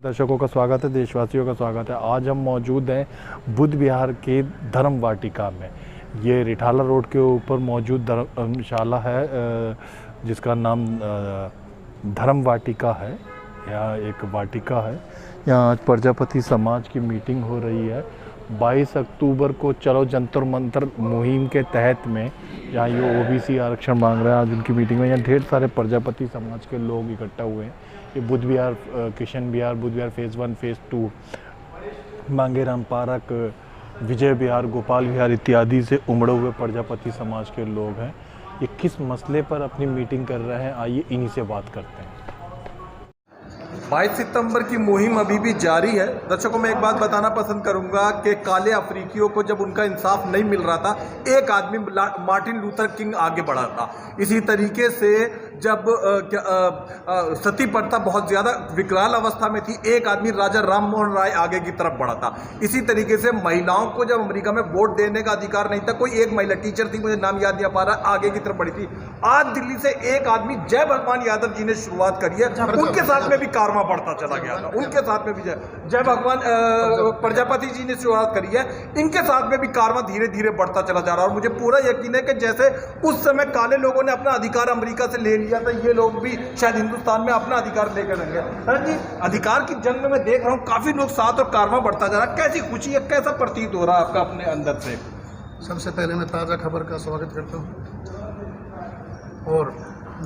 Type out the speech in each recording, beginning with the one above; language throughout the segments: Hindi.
दर्शकों का स्वागत है, देशवासियों का स्वागत है। आज हम मौजूद हैं बुद्ध विहार के धर्म वाटिका में। ये रिठाला रोड के ऊपर मौजूद धर्मशाला है, जिसका नाम धर्म वाटिका है या एक वाटिका है। यहाँ आज प्रजापति समाज की मीटिंग हो रही है 22 अक्टूबर को। चलो जंतर मंतर मुहिम के तहत में यहाँ ये ओबीसी आरक्षण मांग रहे हैं। आज उनकी मीटिंग में यहाँ ढेर सारे प्रजापति समाज के लोग इकट्ठा हुए हैं। ये बुद्ध विहार, किशन विहार, बुद्ध विहार फेज़ 1, फेज़ 2, मांगेराम पार्क, विजय विहार, गोपाल विहार इत्यादि से उमड़े हुए प्रजापति समाज के लोग हैं। ये किस मसले पर अपनी मीटिंग कर रहे हैं, आइए इन्हीं से बात करते हैं। 22 सितंबर की मुहिम अभी भी जारी है। दर्शकों, मैं एक बात बताना पसंद करूंगा कि काले अफ्रीकियों को जब उनका इंसाफ नहीं मिल रहा था, एक आदमी मार्टिन लूथर किंग आगे बढ़ा था। इसी तरीके से जब सती प्रथा बहुत ज़्यादा विकराल अवस्था में थी, एक आदमी राजा राम मोहन राय आगे की तरफ बढ़ा था। इसी तरीके से महिलाओं को जब अमेरिका में वोट देने का अधिकार नहीं था, कोई एक महिला टीचर थी, मुझे नाम याद नहीं आ पा रहा, आगे की तरफ बढ़ी थी। आज दिल्ली से एक आदमी जय भगवान यादव जी ने शुरुआत करी है, उनके साथ में भी कारवां बढ़ता चला गया था। उनके साथ में भी जय भगवान प्रजापति जी ने शुरुआत करी है, इनके साथ में भी कारवां धीरे धीरे बढ़ता चला जा रहा है। और मुझे पूरा यकीन है कि जैसे उस समय काले लोगों ने अपना अधिकार अमेरिका से ले लिया था, ये लोग भी शायद हिंदुस्तान में अपना अधिकार लेकर रहेंगे। सर जी, अधिकार की जंग में मैं देख रहा हूँ काफी लोग साथ और कारवां बढ़ता जा रहा है। कैसी खुशी है, कैसा प्रतीत हो रहा है आपका अपने अंदर से? सबसे पहले मैं ताज़ा खबर का स्वागत करता हूँ। और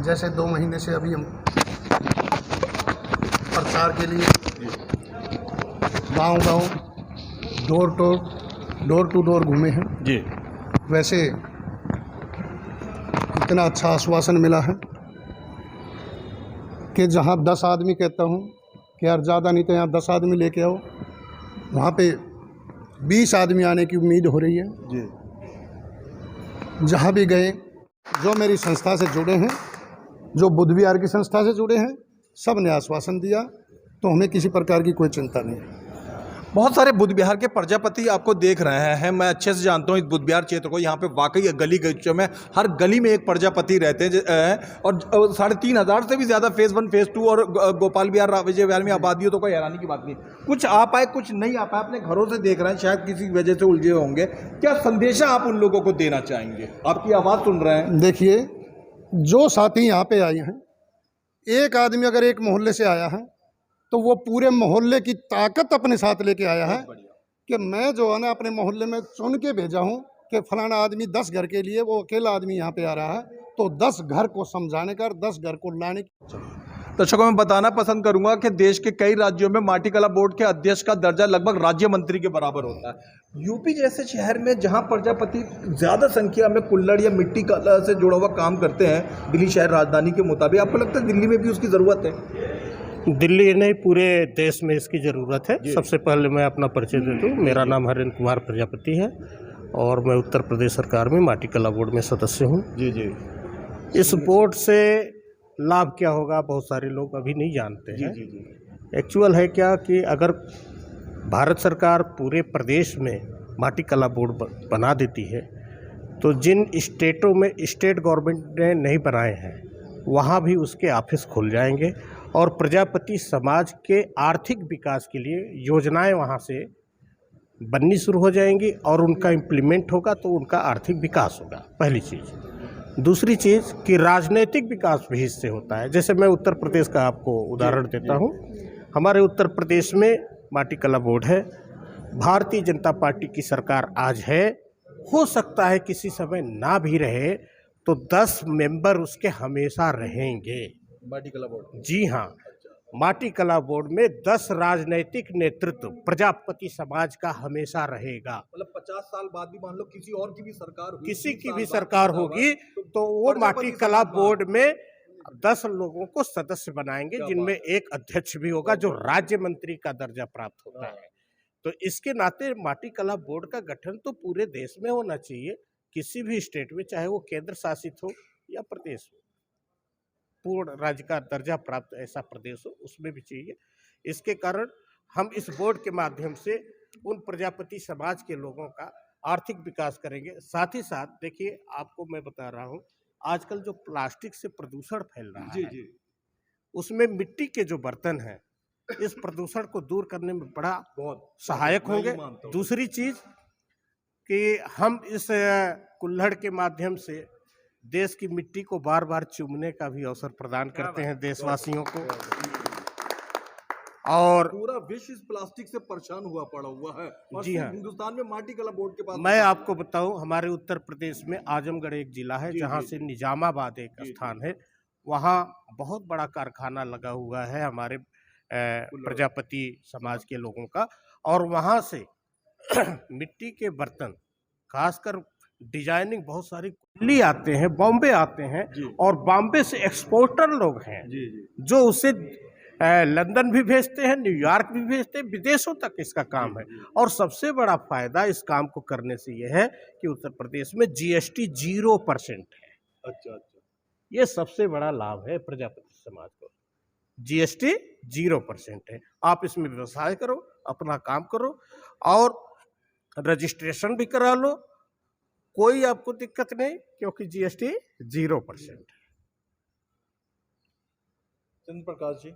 जैसे 2 महीने से अभी हम प्रचार के लिए गांव-गांव, डोर टू डोर घूमे हैं जी, वैसे इतना अच्छा आश्वासन मिला है कि जहाँ 10 आदमी कहता हूँ कि यार ज़्यादा नहीं तो यहाँ 10 आदमी लेके आओ, वहाँ पे 20 आदमी आने की उम्मीद हो रही है जी। जहाँ भी गए, जो मेरी संस्था से जुड़े हैं, जो बुद्ध विहार की संस्था से जुड़े हैं, सब ने आश्वासन दिया, तो हमें किसी प्रकार की कोई चिंता नहीं है। बहुत सारे बुद्ध विहार के प्रजापति आपको देख रहे हैं, मैं अच्छे से जानता हूँ इस बुद्ध विहार क्षेत्र को। यहाँ पे वाकई गली गलियों में हर गली में एक प्रजापति रहते हैं और 3,500 से भी ज़्यादा फेज़ 1, फेज़ 2 और गोपाल विहार, विजय विहार में आबादी हो तो कोई हैरानी की बात नहीं। कुछ आ पाए, कुछ नहीं आ पाए, अपने घरों से देख रहे हैं, शायद किसी वजह से उलझे होंगे। क्या संदेशा आप उन लोगों को देना चाहेंगे? आपकी आवाज़ सुन रहे हैं। देखिए, जो साथी यहाँ पे आए हैं, एक आदमी अगर एक मोहल्ले से आया है तो वो पूरे मोहल्ले की ताकत अपने साथ लेके आया है कि मैं जो है ना अपने मोहल्ले में चुन के भेजा हूँ कि फलाना आदमी 10 घर के लिए, वो अकेला आदमी यहाँ पे आ रहा है, तो 10 घर को समझाने का, 10 घर को लाने की। दर्शकों, मैं बताना पसंद करूंगा कि देश के कई राज्यों में माटी कला बोर्ड के अध्यक्ष का दर्जा लगभग राज्य मंत्री के बराबर होता है। यूपी जैसे शहर में जहां प्रजापति ज्यादा संख्या में कुल्हड़ या मिट्टी कला से जुड़ा हुआ काम करते हैं, दिल्ली शहर राजधानी के मुताबिक, आपको लगता है दिल्ली में भी उसकी जरूरत है? दिल्ली नहीं, पूरे देश में इसकी ज़रूरत है। सबसे पहले मैं अपना परिचय दे दूँ। मेरा नाम हरेंद्र कुमार प्रजापति है और मैं उत्तर प्रदेश सरकार में माटी कला बोर्ड में सदस्य हूँ। जी जी। इस बोर्ड से लाभ क्या होगा, बहुत सारे लोग अभी नहीं जानते हैं। जी जी। एक्चुअल है क्या कि अगर भारत सरकार पूरे प्रदेश में माटी कला बोर्ड बना देती है, तो जिन स्टेटों में स्टेट गवर्नमेंट ने नहीं बनाए हैं, वहाँ भी उसके ऑफिस खुल जाएंगे और प्रजापति समाज के आर्थिक विकास के लिए योजनाएं वहाँ से बननी शुरू हो जाएंगी और उनका इम्प्लीमेंट होगा तो उनका आर्थिक विकास होगा, पहली चीज़। दूसरी चीज़ कि राजनीतिक विकास भी इससे होता है। जैसे मैं उत्तर प्रदेश का आपको उदाहरण देता हूँ। हमारे उत्तर प्रदेश में माटी कला बोर्ड है, भारतीय जनता पार्टी की सरकार आज है, हो सकता है किसी समय ना भी रहे, तो 10 मेंबर उसके हमेशा रहेंगे। माटी कला बोर्ड? जी हाँ, माटी कला बोर्ड में 10 राजनीतिक नेतृत्व प्रजापति समाज का हमेशा रहेगा। मतलब 50 साल बाद भी मान लो किसी और की भी सरकार हुई, किसी की भी सरकार होगी तो वो माटी कला बोर्ड में 10 लोगों को सदस्य बनाएंगे, जिनमें एक अध्यक्ष भी होगा जो राज्य मंत्री का दर्जा प्राप्त होता है। तो इसके नाते माटी कला बोर्ड का गठन तो पूरे देश में होना चाहिए, किसी भी स्टेट में, चाहे वो केंद्र शासित हो या प्रदेश हो। पूर्ण राज्य का दर्जा प्राप्त ऐसा प्रदेश हो, उसमें भी चाहिए। इसके कारण हम इस बोर्ड के माध्यम से उन प्रजापति समाज के लोगों का आर्थिक विकास करेंगे। साथ ही साथ देखिए, आपको मैं बता रहा हूँ, आजकल जो प्लास्टिक से प्रदूषण फैल रहा है, जी, उसमें मिट्टी के जो बर्तन हैं, इस प्रदूषण को दूर करने में बड़ा बहुत सहायक मैं ये होंगे। मानता हूँ। दूसरी चीज कि हम इस कुल्हड़ के माध्यम से देश की मिट्टी को बार बार चूमने का भी अवसर प्रदान करते हैं देशवासियों को। और पूरा विश्व इस प्लास्टिक से परेशान हुआ पड़ा हुआ है और जी सिर्फ हाँ। हिंदुस्तान में माटी कला बोर्ड के पास मैं आपको बताऊं, हमारे उत्तर प्रदेश में आजमगढ़ एक जिला है जी, जहां जी, से निजामाबाद एक स्थान है, वहां बहुत बड़ा कारखाना लगा हुआ है हमारे प्रजापति समाज के लोगों का। और वहां से मिट्टी के बर्तन, खासकर डिजाइनिंग बहुत सारी दिल्ली आते हैं, बॉम्बे आते हैं, और बॉम्बे से एक्सपोर्टर लोग हैं जो उसे लंदन भी भेजते हैं, न्यूयॉर्क भी भेजते हैं, विदेशों तक इसका काम है। और सबसे बड़ा फायदा इस काम को करने से यह है कि उत्तर प्रदेश में जीएसटी 0% है। अच्छा, ये सबसे बड़ा लाभ है प्रजापति समाज को। जीएसटी 0% है। आप इसमें व्यवसाय करो, अपना काम करो और रजिस्ट्रेशन भी करा लो, कोई आपको दिक्कत नहीं, क्योंकि जीएसटी 0% है। चंद्र प्रकाश जी,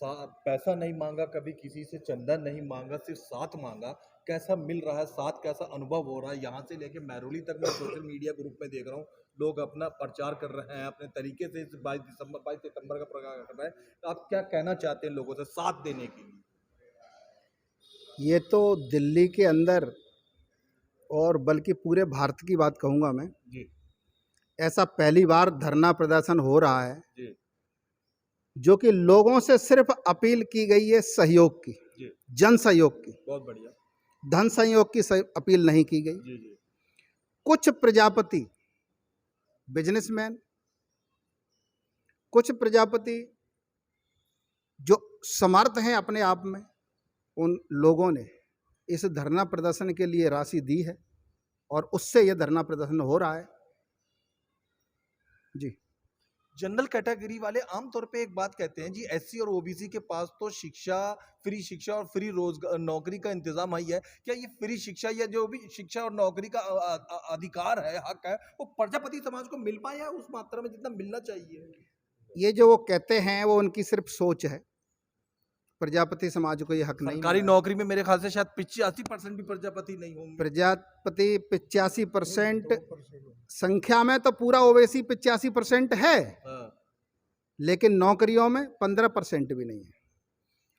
पैसा नहीं मांगा, कभी किसी से चंदा नहीं मांगा, सिर्फ साथ मांगा। कैसा मिल रहा है साथ, कैसा अनुभव हो रहा है? यहाँ से लेके महरौली तक मैं सोशल मीडिया ग्रुप में देख रहा हूँ, लोग अपना प्रचार कर रहे हैं अपने तरीके से। 22 सितंबर का प्रचार कर रहे हैं। आप क्या कहना चाहते हैं लोगों से साथ देने के लिए? ये तो दिल्ली के अंदर और बल्कि पूरे भारत की बात कहूँगा मैं जी, ऐसा पहली बार धरना प्रदर्शन हो रहा है जी, जो कि लोगों से सिर्फ अपील की गई है सहयोग की, जी, जन सहयोग की, बहुत बढ़िया। धन सहयोग की अपील नहीं की गई। जी, जी, कुछ प्रजापति बिजनेसमैन, कुछ प्रजापति जो समर्थ हैं अपने आप में, उन लोगों ने इस धरना प्रदर्शन के लिए राशि दी है और उससे यह धरना प्रदर्शन हो रहा है। जी, जनरल कैटेगरी वाले आमतौर पे एक बात कहते हैं जी, एससी और ओबीसी के पास तो फ्री शिक्षा और फ्री रोजगार नौकरी का इंतजाम ही है। क्या ये फ्री शिक्षा या जो भी शिक्षा और नौकरी का अधिकार है, हक है, वो प्रजापति समाज को मिल पाया उस मात्रा में जितना मिलना चाहिए? ये जो वो कहते हैं वो उनकी सिर्फ सोच है। प्रजापति समाज को ये हक नहीं सरकारी मिला। नौकरी में मेरे ख्याल से शायद 85% भी प्रजापति नहीं होंगे। प्रजापति 85% संख्या में तो पूरा ओवैसी 85% है, हाँ, लेकिन नौकरियों में 15% भी नहीं है।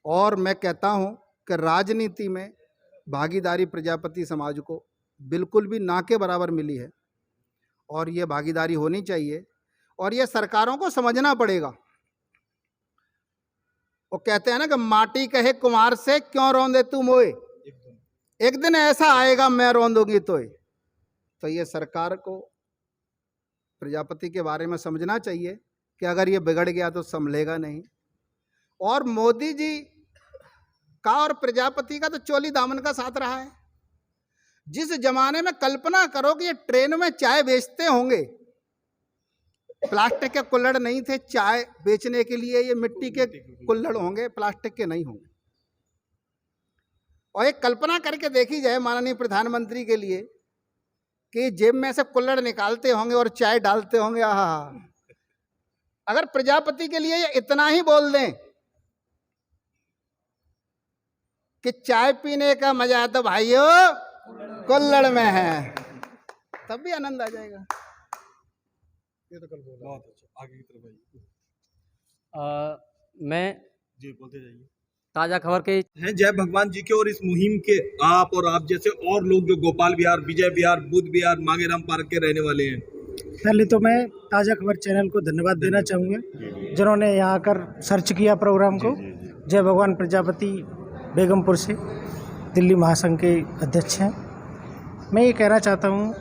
और मैं कहता हूं कि राजनीति में भागीदारी प्रजापति समाज को बिल्कुल भी ना के बराबर मिली है और ये भागीदारी होनी चाहिए और ये सरकारों को समझना पड़ेगा। वो कहते हैं ना कि माटी कहे कुम्हार से क्यों रौंदे तू मोए, एक दिन ऐसा आएगा मैं रौंदूंगी तो ये सरकार को प्रजापति के बारे में समझना चाहिए कि अगर ये बिगड़ गया तो संभलेगा नहीं। और मोदी जी का और प्रजापति का तो चोली दामन का साथ रहा है। जिस जमाने में कल्पना करो कि ये ट्रेन में चाय बेचते होंगे, प्लास्टिक के कुल्हड़ नहीं थे चाय बेचने के लिए, ये मिट्टी के कुल्हड़ होंगे, प्लास्टिक के नहीं होंगे। और एक कल्पना करके देखी जाए माननीय प्रधानमंत्री के लिए कि जेब में से कुल्हड़ निकालते होंगे और चाय डालते होंगे। आहा, अगर प्रजापति के लिए ये इतना ही बोल दें कि चाय पीने का मजा तो भाइयों कुल्हड़ में है, तब भी आनंद आ जाएगा। ये तो कल बोला। बहुत अच्छा, आगे की तरफ आइए। मैं जी, बोलते जाइए। ताज़ा खबर के हैं जय भगवान जी के, और इस मुहिम के आप और आप जैसे और लोग जो गोपाल विहार, विजय विहार, बुद्ध विहार, मांगेराम पार्क के रहने वाले हैं। पहले तो मैं ताज़ा खबर चैनल को धन्यवाद देना चाहूँगा जिन्होंने यहाँ आकर सर्च किया प्रोग्राम को। जय भगवान प्रजापति बेगमपुर से दिल्ली महासंघ के अध्यक्ष हैं। मैं ये कहना चाहता हूँ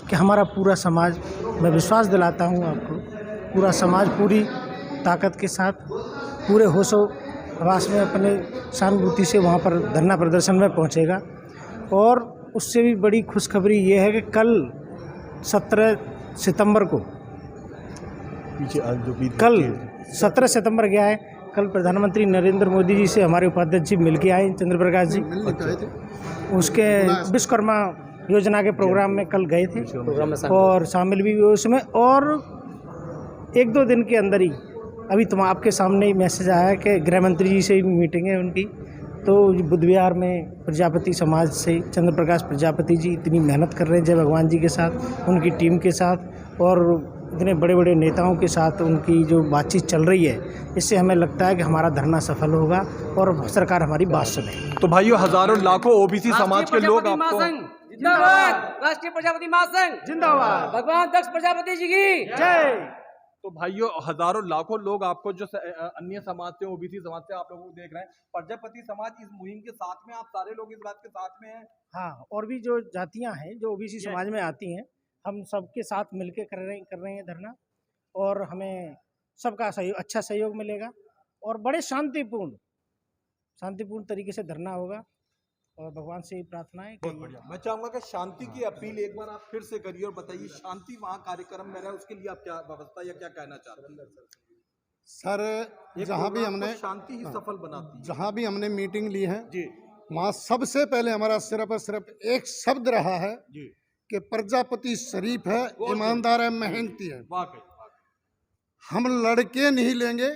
कि हमारा पूरा समाज, मैं विश्वास दिलाता हूँ आपको, पूरा समाज पूरी ताकत के साथ पूरे होशो हवास में अपने सहानुभूति से वहाँ पर धरना प्रदर्शन में पहुँचेगा। और उससे भी बड़ी खुशखबरी ये है कि कल 17 सितंबर को, कल 17 सितंबर गया है, कल प्रधानमंत्री नरेंद्र मोदी जी से हमारे उपाध्यक्ष जी मिल के आए, चंद्र प्रकाश जी, उसके विश्वकर्मा योजना के प्रोग्राम में कल गए थे और शामिल भी हुए उसमें। और 1-2 दिन के अंदर ही अभी तुम आपके सामने ही मैसेज आया कि गृह मंत्री जी से ही मीटिंग है उनकी, तो बुध विहार में प्रजापति समाज से चंद्र प्रकाश प्रजापति जी इतनी मेहनत कर रहे हैं जय भगवान जी के साथ, उनकी टीम के साथ और इतने बड़े बड़े नेताओं के साथ उनकी जो बातचीत चल रही है, इससे हमें लगता है कि हमारा धरना सफल होगा और सरकार हमारी बात सुनेगी। तो भाइयों, हजारों लाखों ओबीसी समाज के लोग आपको जिंदाबाद, राष्ट्रीय प्रजापति महासंघ जिंदाबाद, भगवान दक्ष प्रजापति जी की जय। तो भाइयों, हजारों लाखों लोग आपको जो अन्य समाज से, ओबीसी समाज से आप लोगों को देख रहे हैं, प्रजापति समाज इस मुहिम के साथ में, आप सारे लोग इस बात के साथ में हैं। हाँ, और भी जो जातियां हैं जो ओबीसी समाज में आती हैं, हम सबके साथ मिलके कर रहे हैं धरना, और हमें सबका सहयोग, अच्छा सहयोग मिलेगा और बड़े शांतिपूर्ण तरीके से धरना होगा और भगवान से प्रार्थना है। बहुत बढ़िया। मैं चाहूंगा कि शांति की अपील एक बार आप फिर से करिए और बताइए, शांति वहाँ कार्यक्रम में रहे, उसके लिए आप क्या व्यवस्था या क्या कहना चाहते हैं? सर, जहाँ भी हमने शांति ही सफल बनाती है। जहाँ भी हमने मीटिंग ली है जी, वहाँ सबसे पहले हमारा सिर्फ और सिर्फ एक शब्द रहा है जी, कि प्रजापति शरीफ है, ईमानदार है, मेहनती है। वाकई हम लड़के नहीं लेंगे,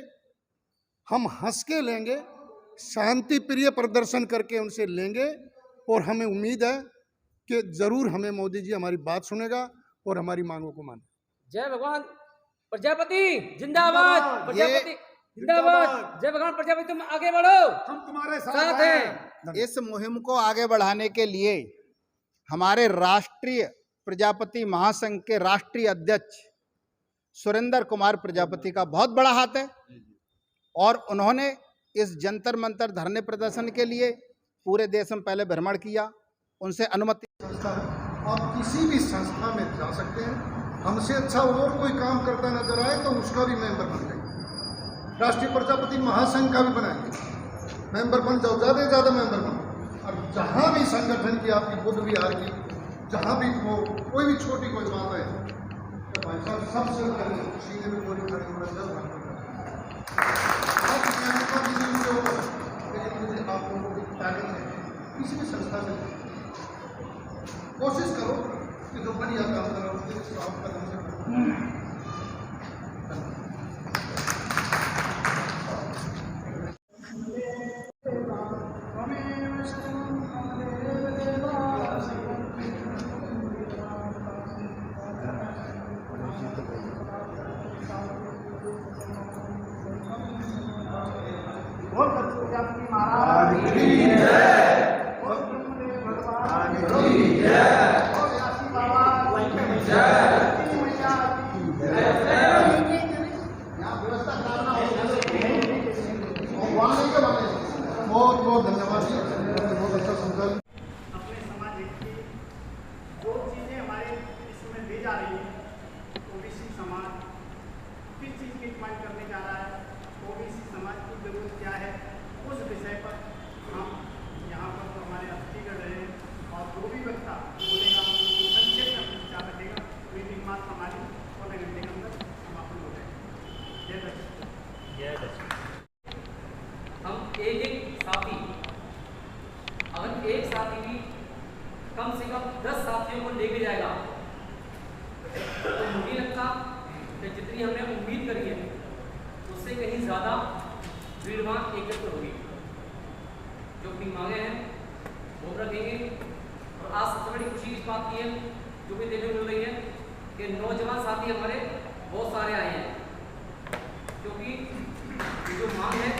हम हंस के लेंगे, शांति प्रिय प्रदर्शन करके उनसे लेंगे, और हमें उम्मीद है कि जरूर हमें मोदी जी हमारी बात सुनेगा और हमारी मांगों को माने। जय भगवान प्रजापति जिंदाबाद, प्रजापति जिंदाबाद, जय भगवान प्रजापति, तुम आगे बढ़ो, हम तुम्हारे साथ हैं। इस मुहिम को आगे बढ़ाने के लिए हमारे राष्ट्रीय प्रजापति महासंघ के राष्ट्रीय अध्यक्ष सुरेंद्र कुमार प्रजापति का बहुत बड़ा हाथ है, और उन्होंने इस जंतर मंतर धरने प्रदर्शन के लिए पूरे देश में पहले भ्रमण किया, उनसे अनुमति। आप किसी भी संस्था में जा सकते हैं, हमसे अच्छा और कोई काम करता नजर आए तो उसका भी मेंबर बन जाएंगे, राष्ट्रीय प्रजापति महासंघ का भी बनाएंगे, मेंबर बन जाओ, ज़्यादा से ज़्यादा मेंबर बनो। और जहाँ भी संगठन की, आपकी बुध विहार की, जहाँ भी वो कोई भी छोटी कोई बात है, तो भाई साहब सबसे पहले सीधे में गोली खड़ी होना चाहिए। आप लोगों की ताकत है, किसी भी संस्था से कोशिश करो कि जो बढ़िया काम कर रहा है उसके साथ कदम से। बहुत बहुत धन्यवाद जी, बहुत अच्छा समझा। अपने समाज की जो चीज़ें हमारे इसमें दी जा रही हैं, ओबीसी समाज किस चीज़ की डिमांड करने जा रहा है, ओबीसी समाज की जरूरत क्या है, उस विषय पर हम यहाँ पर तो हमारे अतिथि कर रहे हैं, और जो भी वक्ता बोलेगा संक्षेप में विचार रखेगा, मीटिंग मात्र हमारी 15 घंटे के अंदर समापन हो जाएगा। जय दर्शक, जय दर्शक। हम एक साथी, अगर एक साथी भी कम से कम 10 साथियों को लेके जाएगा, तो मुझे लगता कि जितनी हमने उम्मीद करी है उससे कहीं ज़्यादा भीड़ भाड़ एकत्र होगी। जो अपनी मांगे हैं वो रखेंगे। और आज सबसे बड़ी खुशी इस बात की है, जो भी देखने को मिल रही है, कि नौजवान साथी हमारे बहुत सारे आए हैं, क्योंकि जो मांग है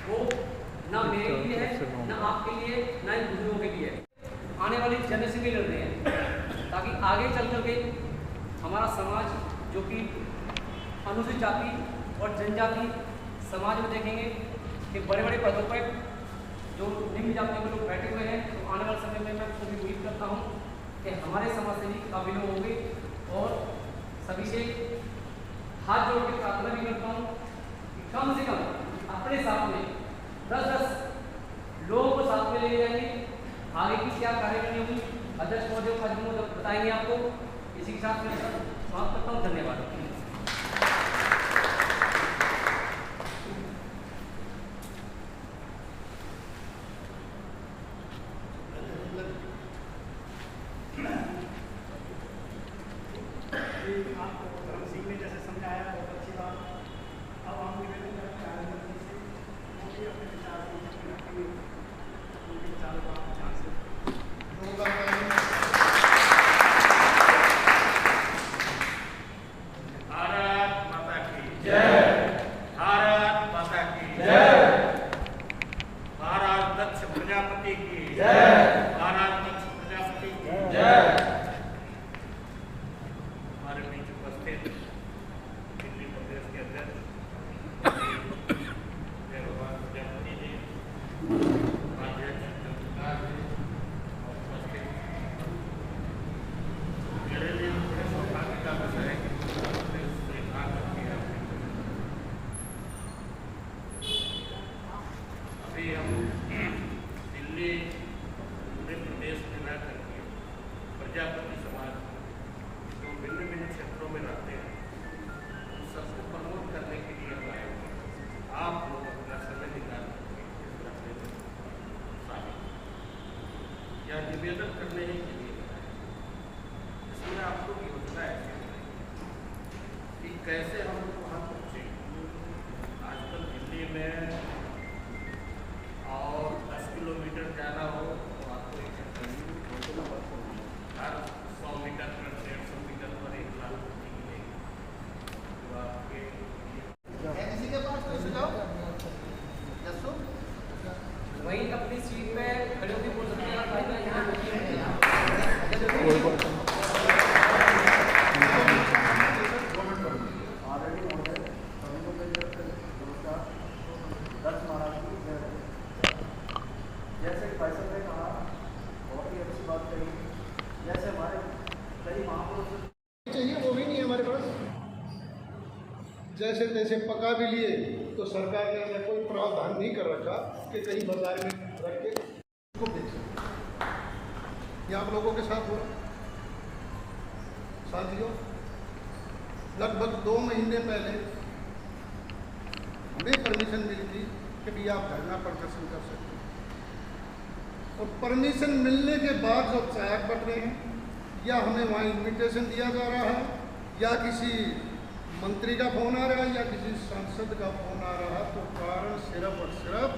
वो ना मेरे लिए है, ना आपके लिए, ना इन बुजुर्गों के लिए, आने वाली जनरेशन के लिए लड़ रहे हैं, ताकि आगे चल करके हमारा समाज, जो कि अनुसूचित जाति और जनजाति समाज में देखेंगे कि बड़े बड़े पदों पर जो निम्न जातियों के लोग बैठे हुए हैं, तो आने वाले समय में मैं पूरी उम्मीद करता हूँ कि हमारे समाज से भी काबिल होंगे। और सभी से हाथ जोड़ के प्रार्थना भी करता हूँ कि कम से कम अपने साथ में 10-10 लोगों को साथ में ले जाएंगे। आगे की क्या कार्यक्रम होगी अध्यक्ष महोदय बताएंगे आपको। इसी के साथ मैं समाप्त करता हूँ। धन्यवाद। आपको सिंह ने जैसे समझाया कमी उनके चारों को आप जान सकते भारत माता की जय। भारत माता की जय। भारत दक्ष प्रजापति की जय। भारत दक्ष प्रजापति की जय। हमारे बीच उपस्थित दिल्ली प्रदेश के अध्यक्ष जय भगवान प्रजापति जी, अध्यक्ष सरकार जी, और उपस्थित मेरे लिए बड़े सौभाग्य का विषय है कि अभी हम दिल्ली पूरे प्रदेश में रह करके प्रजापति समाज जो भिन्न भिन्न क्षेत्रों में रहते हैं उन सबको प्रमोट करने के लिए हम आए हैं। आप लोग अपना समय निकाल करके इस रखने में शामिल या निवेदन करने ही के लिए इसमें आप लोग योजना ऐसी कि कैसे हम लोग वहाँ पहुँचे। आजकल दिल्ली में और 10 किलोमीटर जाना हो तो आपको एक हर 100 मीटर पर 150 मीटर पर एक लाख मिलेगी तो आपके किसी के पास कोई सुझाव? जसू वहीं अपनी सीट पे खड़े होकर बोल सकते हैं भाई मैं यहाँ जैसे फैसल ने कहा बहुत ही अच्छी बात कही। जैसे हमारे कई महापुरुष चाहिए वो भी नहीं है हमारे पास। जैसे तैसे पका भी लिए तो सरकार ने ऐसा कोई प्रावधान नहीं कर रखा कि कहीं बाजार में रख के उसको बेच सकें। ये आप लोगों के साथ हो रहा। साथियों, लगभग 2 महीने पहले हमें परमिशन मिली थी कि भी आप धरना प्रदर्शन कर सकते हैं, और परमिशन मिलने के बाद जो चाक बट रहे हैं या हमें वहाँ इन्विटेशन दिया जा रहा है या किसी मंत्री का फोन आ रहा है या किसी सांसद का फोन आ रहा है, तो कारण सिर्फ और सिर्फ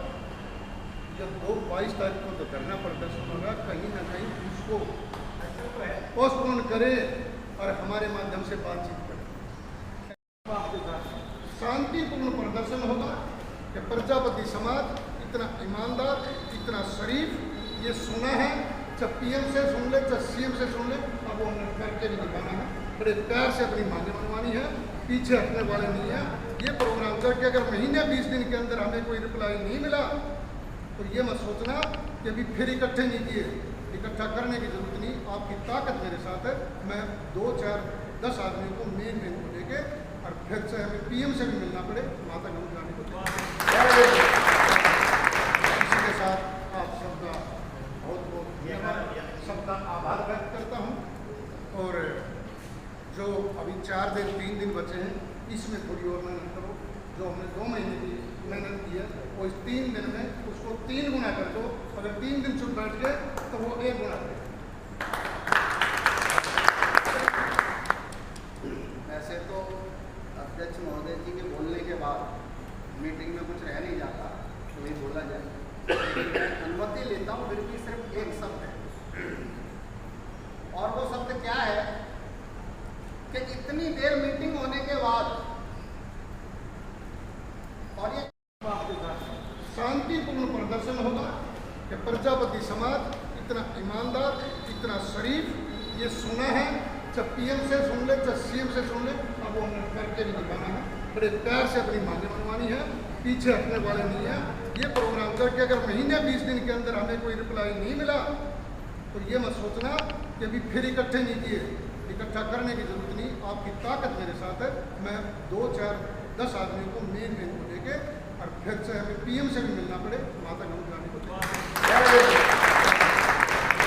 जब 22 तारीख को तो धरना प्रदर्शन होगा, कहीं ना कहीं उसको पोस्टपोन करे और हमारे माध्यम से बातचीत करें। शांतिपूर्ण प्रदर्शन होगा कि प्रजापति समाज इतना ईमानदार, इतना शरीफ, ये सुना है, जब पीएम से सुन ले, जब सीएम से सुन ले, अब वो हमने करके नहीं दिखाना है। बड़े प्यार से अपनी मांगे मनवानी है, पीछे हटने वाले नहीं है। ये प्रोग्राम करके अगर महीने 20 दिन के अंदर हमें कोई रिप्लाई नहीं मिला तो ये मत सोचना कि अभी फिर इकट्ठे नहीं किए। इकट्ठा करने की जरूरत नहीं, आपकी ताकत मेरे साथ है। मैं 2, 4, 10 आदमियों को मेन को लेके और फिर से हमें पीएम से भी मिलना पड़े, वहाँ तक हम जाने को इसी के साथ आप सबका बहुत बहुत धन्यवाद, सबका आभार व्यक्त करता हूँ। और जो अभी 4 दिन 3 दिन बचे हैं, इसमें थोड़ी और मेहनत करो। जो हमने 2 महीने की मेहनत की है वो इस 3 दिन में उसको 3 गुना कर दो। अगर 3 दिन चुप बैठ गए तो वो 1 गुना करे। वैसे तो अध्यक्ष महोदय जी के बोलने के बाद मीटिंग में कुछ रह नहीं जाता, तो वही बोला जाए। लेकिन मैं अनुमति लेता हूँ, फिर भी सिर्फ एक शब्द है, और वो शब्द क्या है कि इतनी देर मीटिंग होने के बाद और ये शांतिपूर्ण प्रदर्शन होगा कि प्रजापति समाज इतना ईमानदार, इतना शरीफ, ये सुना है, जब पीएम से सुन ले, जब सीएम से सुन ले, अब वो हमने करके नहीं दिखाना है। बड़े प्यार से अपनी मांगे मनवानी है, पीछे हटने वाले नहीं है। ये प्रोग्राम करके अगर महीने 20 दिन के अंदर हमें कोई रिप्लाई नहीं मिला तो ये मत सोचना कि अभी फिर इकट्ठे नहीं किए। इकट्ठा करने की जरूरत नहीं, आपकी ताकत मेरे साथ है। मैं 2, 4, 10 आदमियों को मेन को लेके और फिर से हमें पीएम से भी मिलना पड़े, वहाँ तक हम जाने को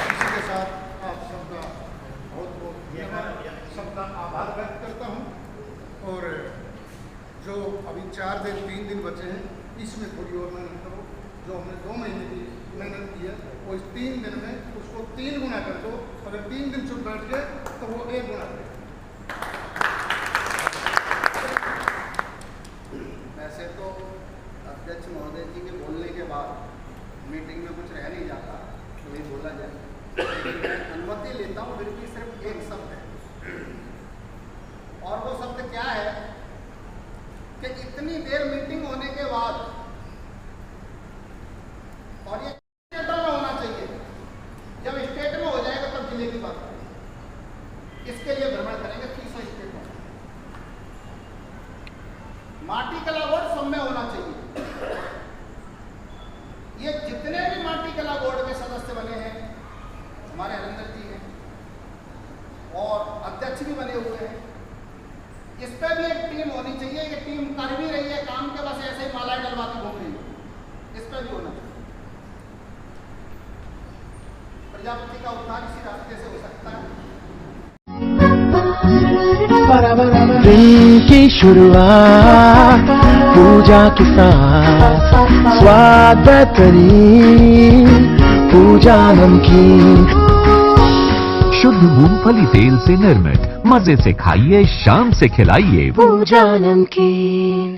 इसी के साथ आप सबका बहुत बहुत धन्यवाद, सबका आभार व्यक्त करता हूँ। और जो अभी 4 दिन 3 दिन बचे हैं, इसमें थोड़ी और मेहनत करो। जो हमने 2 महीने की मेहनत की है वो इस 3 दिन में उसको 3 गुना कर दो। अगर 3 दिन चुप बैठ गए तो वो 1 गुना करे। वैसे तो अध्यक्ष महोदय जी के बोलने के बाद माटी कला बोर्ड सब में होना चाहिए। ये जितने भी माटी कला बोर्ड के सदस्य बने हैं, हमारे हरिंदर जी हैं और अध्यक्ष भी बने हुए हैं, इस पर भी एक टीम होनी चाहिए। ये टीम कर भी रही है काम के, बस ऐसे ही मालाएं डलवाती घूम रही है, इस पर भी होना चाहिए। प्रजापति का उद्धार इसी रास्ते से हो सकता है। दिन की शुरुआत पूजा के साथ, स्वाद बेहतरीन पूजा नमकीन, शुद्ध मूंगफली तेल से निर्मित, मजे से खाइए, शाम से खिलाइए पूजा नमकीन।